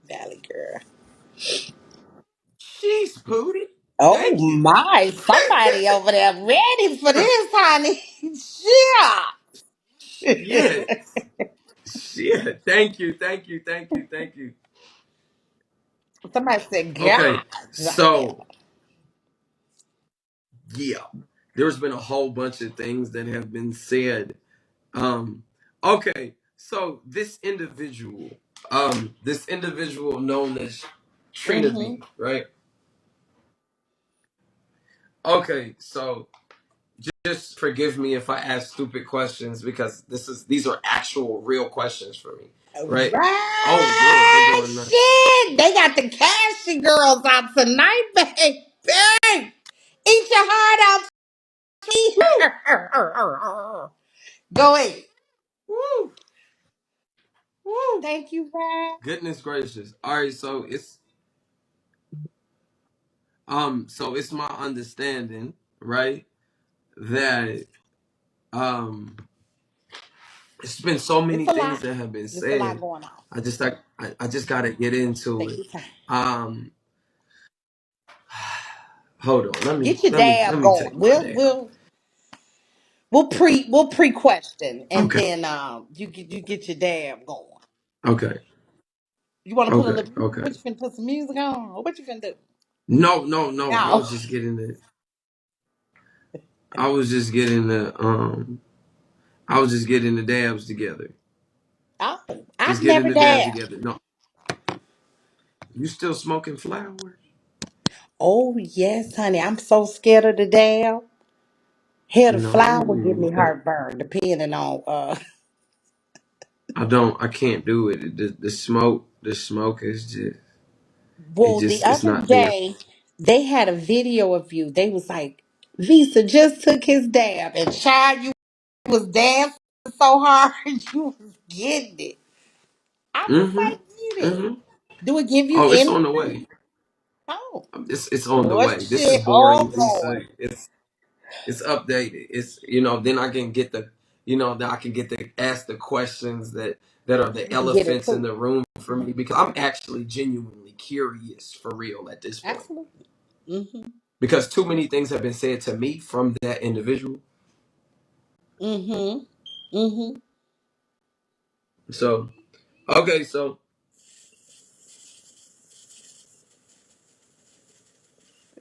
Valley girl. Jeez, Pootie. Oh Thank you. my, somebody over there ready for this, honey. Shit. Yeah. Shit. Thank you. Thank you. Thank you. Thank you. Somebody said, Okay. God, So, damn. yeah. There's been a whole bunch of things that have been said. Um, okay. So this individual known as Trina Mm-hmm. B, right? Okay, so just forgive me if I ask stupid questions because these are actual real questions for me, right? Oh Lord, they're Right, going nuts. shit. They got the cashy girls out tonight, baby. Eat your heart out, Woo! cheater. Go ahead. Woo! Woo! Thank you, Brad. Goodness gracious. All right, so it's my understanding, right, that um it's been so It's many a lot. things that have been It's a lot said. going on. I just gotta get into Take it. your time. Um hold on, Get your let dab me take going. my We'll dab. we'll we'll pre question and Okay, then you get your dab going. okay, You want to put a okay, little? okay. What you finna put some music on? Or what you finna do? No, no, no. No. I was just getting I was just getting the dabs together. Oh, I've Just getting never the dabs dabbed. together. No, you still smoking flowers? Oh yes, honey. I'm so scared of the dab. Hell, the flower give No, me heartburn, depending on I don't. I can't do it. The smoke is just. Well, the It's other not there. day they had a video of you. They was like, Visa just took his dab, and child, you was dancing so hard, you was getting it. I was Mm-hmm. like, get it. Mm-hmm. Do it give you Oh, it's on the energy? way. Oh, It's on the oh way. This is shit! boring, Oh Lisa. Lord! It's updated. It's then I can get the then I can get to ask the questions that are the You can get elephants in into the it. room for me because I'm actually genuinely curious for real at this point. Absolutely. Mm-hmm. Because too many things have been said to me from that individual. Mm-hmm. Mm-hmm. So okay, so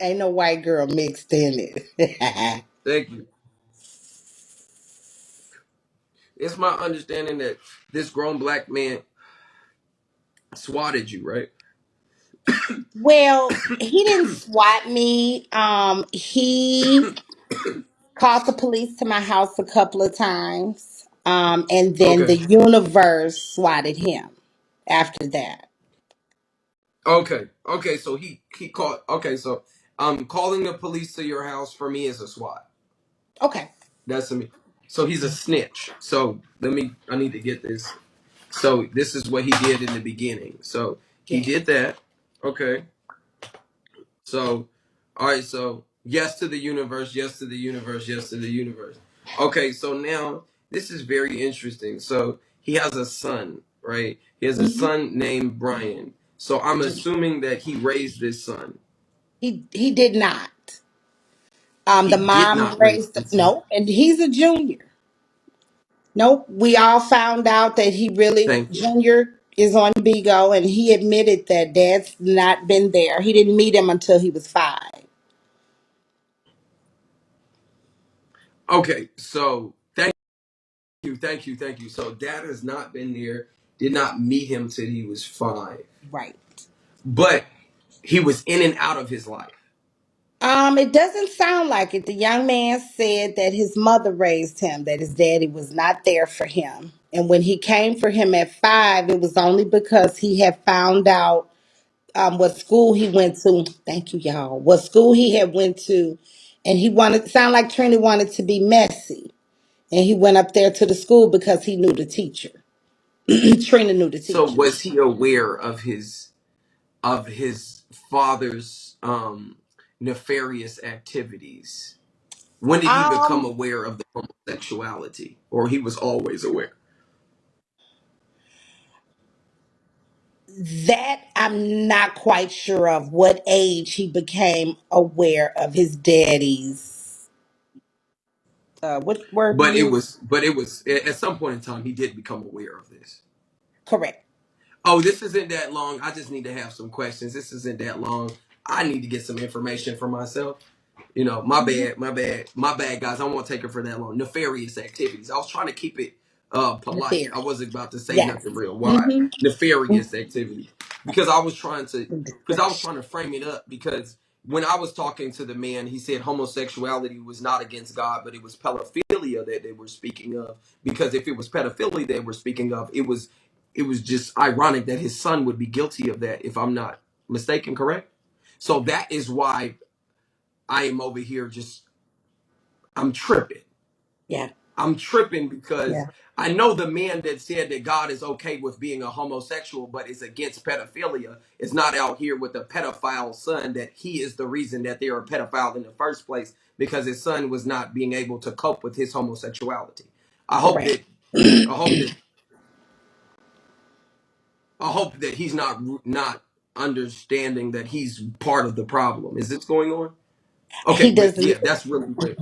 Ain't no white girl mixed in it. thank you. It's my understanding that this grown black man swatted you, right? Well, he didn't swat me. He called the police to my house a couple of times. And then the Okay. universe swatted him after that. Okay. Okay. So he called. Okay. So calling the police to your house for me is a SWAT. Okay. That's me. So he's a snitch. So let me. I need to get this. So this is what he did in the beginning. So he Yeah. did that. Okay. So all right. So yes to the universe. Yes to the universe. Yes to the universe. Okay. So now this is very interesting. So he has a son, right? He has a Hmm. son named Brian. So I'm assuming that he raised this son. He did not. He The did mom not raise raised this son. no, and he's a junior. Nope. We all found out that he really Thank you. junior is on Bigo, and he admitted that dad's not been there. He didn't meet him until he was 5. Okay, so thank you. So dad has not been there, did not meet him till he was 5. Right. But he was in and out of his life. It doesn't sound like it. The young man said that his mother raised him, that his daddy was not there for him. And when he came for him at 5, it was only because he had found out what school he went to. Thank you, y'all. What school he had went to. And he wanted, sound like Trini wanted to be messy. And he went up there to the school because he knew the teacher. Trina knew the So teacher. was he aware of his father's nefarious activities? When did he become Um, aware of the homosexuality? Or he was always aware? That I'm not quite sure of what age he became aware of his daddy's. What word you use? But it was at some point in time he did become aware of this. Correct. Oh, this isn't that long. I just need to have some questions. This isn't that long. I need to get some information for myself. You know, Mhm. my bad, guys. I won't take it for that long. Nefarious activities. I was trying to keep it The polite. I theory. wasn't about to say Yes. nothing real wild. Mm-hmm. Nefarious activities because I was Deception. trying to frame it up because when I was talking to the man, he said homosexuality was not against God, but it was pedophilia that they were speaking of. Because if it was pedophilia they were speaking of, it was just ironic that his son would be guilty of that. If I'm not mistaken, correct? So that is why I am over here just I'm tripping. Yeah. I'm tripping because Yeah. I know the man that said that God is okay with being a homosexual, but is against pedophilia, is not out here with a pedophile son that he is the reason that they are a pedophile in the first place because his son was not being able to cope with his homosexuality. I hope Correct. that I hope that I hope that he's not understanding that he's part of the problem. Is this going on? Okay, He but doesn't. yeah, that's really what.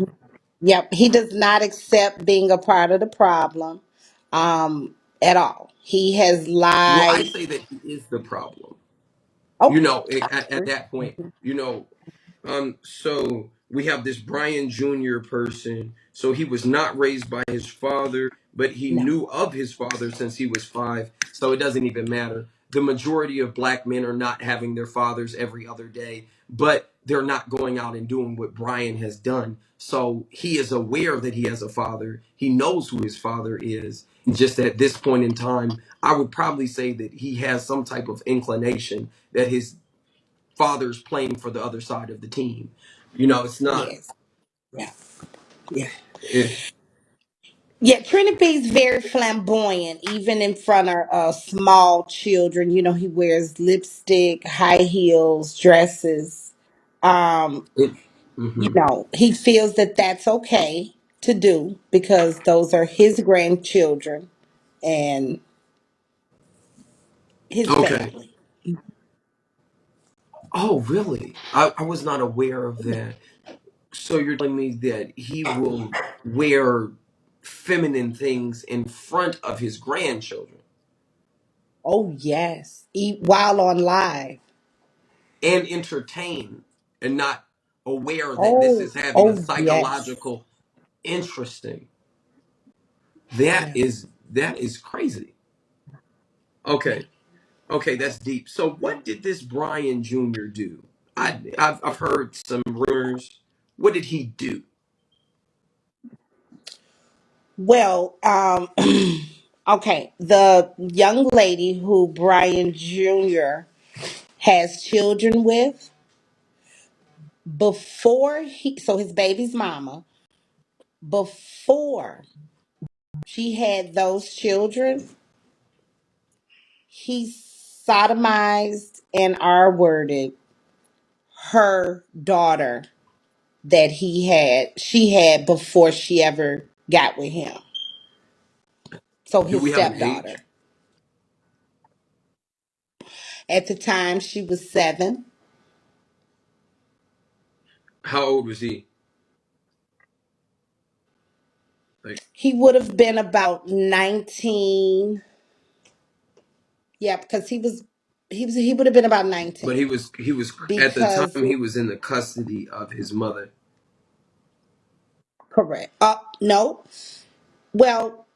Yep. He does not accept being a part of the problem, at all. He has Well, I lied. say that he is the problem. You Okay. know, at that point, you know, so we have this Brian Jr. person. So he was not raised by his father, but he No. knew of his father since he was 5. So it doesn't even matter. The majority of black men are not having their fathers every other day, but they're not going out and doing what Brian has done. So he is aware that he has a father. He knows who his father is. Just at this point in time, I would probably say that he has some type of inclination that his father's playing for the other side of the team. You know, it's not. Yes. Yeah. Yeah. It, Yeah, Trinity B's very flamboyant, even in front of small children. You know, he wears lipstick, high heels, dresses. Um, it, hmm he feels that that's okay to do because those are his grandchildren and his Okay. family. Oh, really? I was not aware of that. So you're telling me that he will wear feminine things in front of his grandchildren Oh, yes. While on live. and entertain and not aware that this Oh, is having a oh, yes. psychological interesting. Yeah, That is crazy. yeah. Okay. Okay, that's deep. So, what did this Brian Jr. do? I've heard some rumors. What did he do? Well, okay. The young lady who Brian Jr. has children with, so his baby's mama, before she had those children, he sodomized and R worded her daughter she had before she ever got with him. So Do his we have an stepdaughter. age? At the time, she was 7. How old was he? Like, He would have been about 19. Yeah, because he would have been about but 19 he was at the because time he was in the custody of his mother. correct. No, well,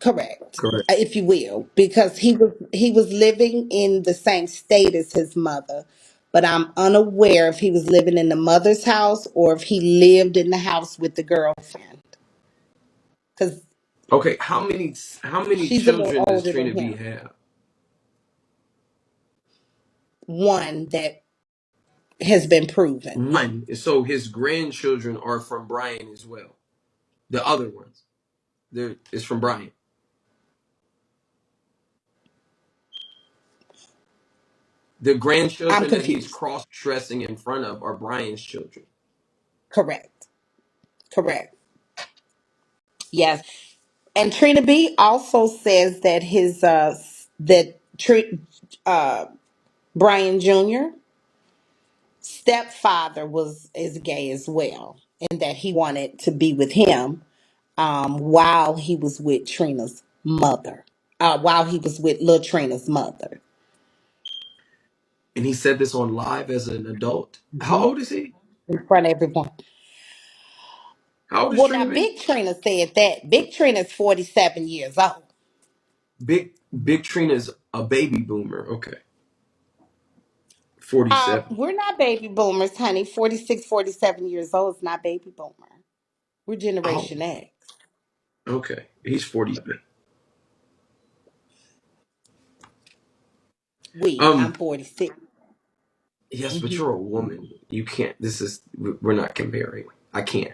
correct, Correct. if you will, because he was living in the same state as his mother, but I'm unaware if he was living in the mother's house or if he lived in the house with the girlfriend because Okay, how many she's a little children does older than Trina B him. have? One that has been proven. One. So his grandchildren are from Brian as well. The other ones, there is from Brian. The I'm grandchildren that he's confused. cross dressing in front of are Brian's children. Correct. Correct. Yes. And Trina B also says that uh, Brian Jr. stepfather was as gay as well, and that he wanted to be with him while he was with Trina's mother, while he was with Lil Trina's mother. And he said this on live as an adult. How Hmm. old is he? In front of everyone. How old is Well, Trina now B? Big Trina said that. Big Trina's 47 years old. Big Trina's a baby boomer. Okay. 47. We're not baby boomers, honey. 46, 47 years old is not baby boomer. We're Oh, Generation X. okay. He's 47. I'm Um, 46. yes, but Hmm. you're a woman. You can't, we're not comparing. I can't.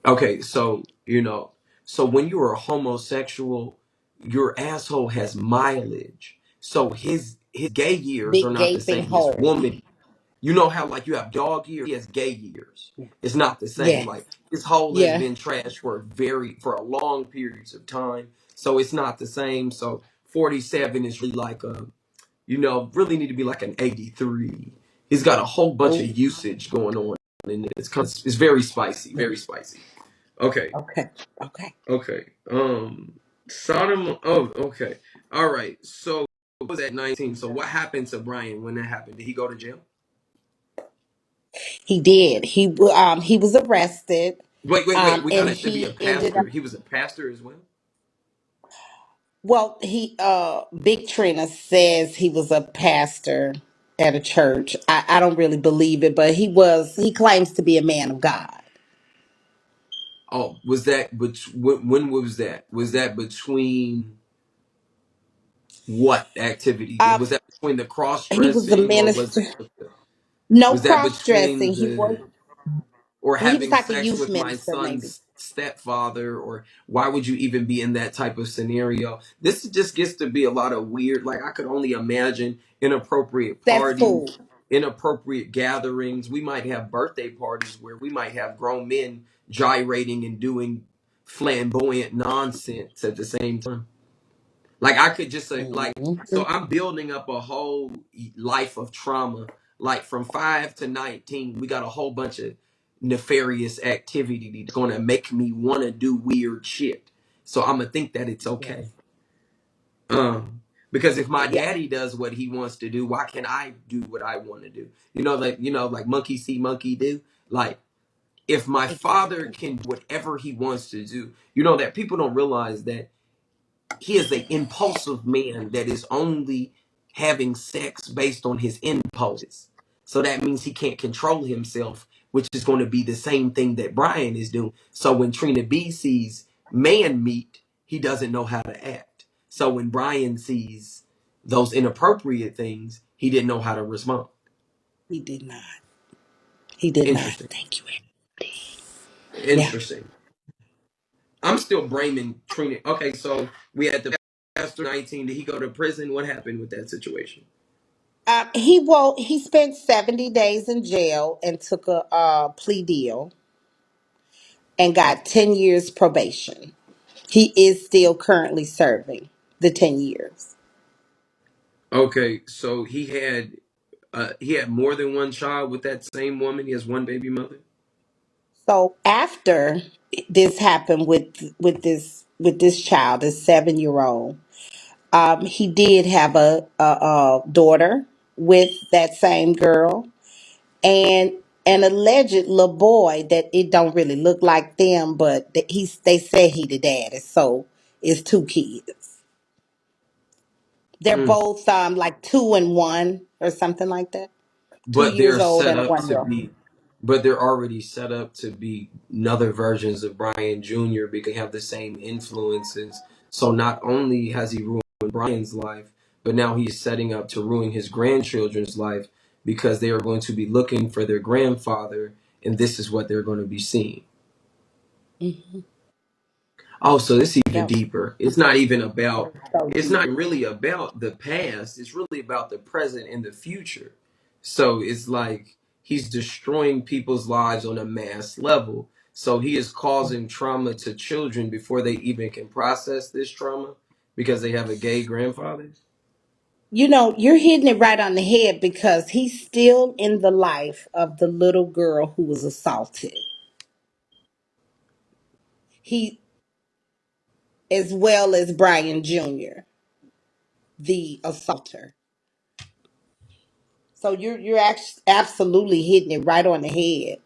Okay, so, so when you're a homosexual, your asshole has mileage. So his gay years are Big not the gaping same as hole. woman. You know how like you have dog years, he has gay years. It's not the same. Yes. Like his hole has Yeah. been trashed for a long periods of time. So it's not the same. So 47 is really like really need to be like an 83. He's got a whole bunch of Oh, usage going on, and it's very spicy, very spicy. Okay. okay. Okay. Okay. Sodom. Oh, okay. All right. So it was at 19. So what happened to Brian when that happened? Did he go to jail? He did. He was arrested. Wait, wait, wait. We And got to be a he ended up. pastor. He was a pastor as well. Well, Big Trina says he was a pastor at a church. I don't really believe it, but he claims to be a man of God. Oh, was that? But when was that? Was that between what activity? Um, Was that between the cross he was a dressing, or was minister. that No was that cross between dressing. the or He was having like a sex youth with my minister, maybe. son's stepfather, or why would you even be in that type of scenario? This just gets to be a lot of weird, like I could only imagine inappropriate That's parties, food. inappropriate gatherings. We might have birthday parties where we might have grown men gyrating and doing flamboyant nonsense at the same time. Like I could just say, like, so Mhm. I'm building up a whole life of trauma. Like from 5 to 19, we got a whole bunch of nefarious activity that's gonna make me want to do weird shit. So I'm gonna think that it's okay. Yes. Because if my Yeah. daddy does what he wants to do, why can't I do what I want to do? Like monkey see, monkey do. Like if my father Exactly. can do whatever he wants to do, that people don't realize that he is an impulsive man that is only having sex based on his impulses. So that means he can't control himself, which is going to be the same thing that Brian is doing. So when Trina B sees man meat, he doesn't know how to act. So when Brian sees those inappropriate things, he didn't know how to respond. He did not. He did not. Interesting. Thank you. Yeah. Interesting. I'm still blaming Trina. Okay, so we had the pastor 19. Did he go to prison? What happened with that situation? He spent 70 days in jail and took a plea deal and got 10 years probation. He is still currently serving the 10 years. Okay, so he had more than one child with that same woman. He has one baby mother. So after this happened with this child, this 7-year old, he did have a daughter with that same girl, and an alleged little boy that it don't really look like them, but they say he the daddy. So it's two kids. They're Mm. both like 2 and 1 or something like that. two But years they're old set and a up 1 to year old. be, but they're already set up to be another versions of Brian Jr. because they have the same influences. So not only has he ruined Brian's life, but now he's setting up to ruin his grandchildren's life because they are going to be looking for their grandfather, and this is what they're going to be seeing. Hmm. Oh, so this is even Yep. deeper. It's not even That about, is so it's deep. not really about the past. It's really about the present and the future. So it's like he's destroying people's lives on a mass level. So he is causing trauma to children before they even can process this trauma because they have a gay grandfather. you're hitting it right on the head because he's still in the life of the little girl who was assaulted. He, as well as Brian Jr., the assaulter. So you're absolutely hitting it right on the head.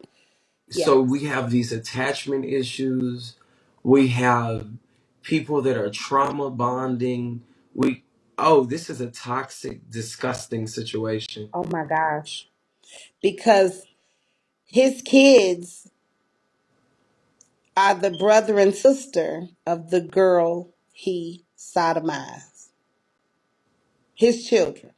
So Yes. we have these attachment issues. We have people that are trauma bonding. We oh, this is a toxic, disgusting situation. Oh my gosh. Because his kids are the brother and sister of the girl he sodomized. His children.